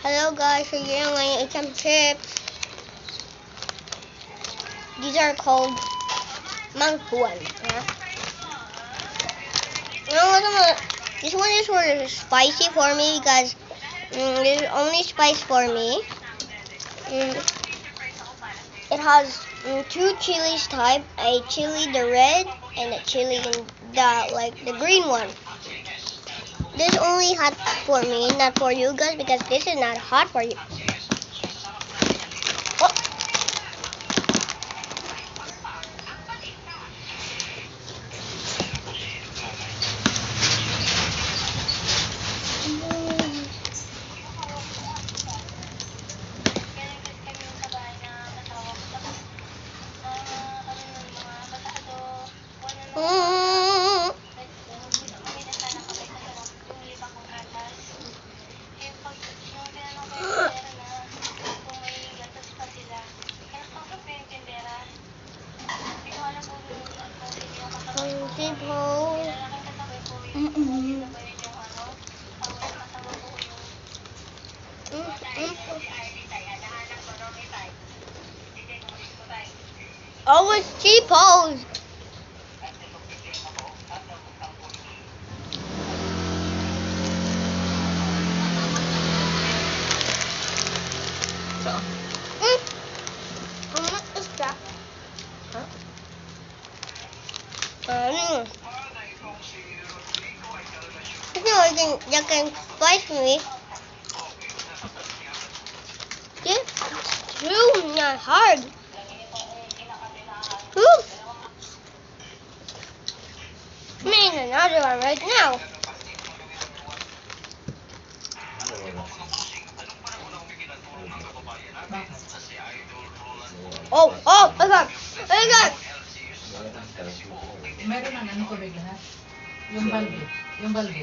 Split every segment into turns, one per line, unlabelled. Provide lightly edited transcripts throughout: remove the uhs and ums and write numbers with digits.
Hello guys, so yun ngayon some chips. These are called mang juan. This one is sort of spicy for me because this is only spice for me. It has two chilies type, a chili the red and a chili in the green one. This is only hot for me, not for you guys, because this is not hot for you. Oh. Oh, it's cheapos. What is that? Huh? You can spice me. It's too not hard. Make another one right now. Oh, okay.
Meron ng ano tubig lahat? Yung balde. Yung balde.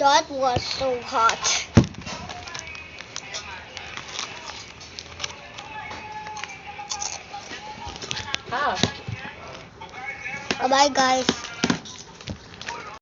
That was so hot.
Ah.
Bye guys.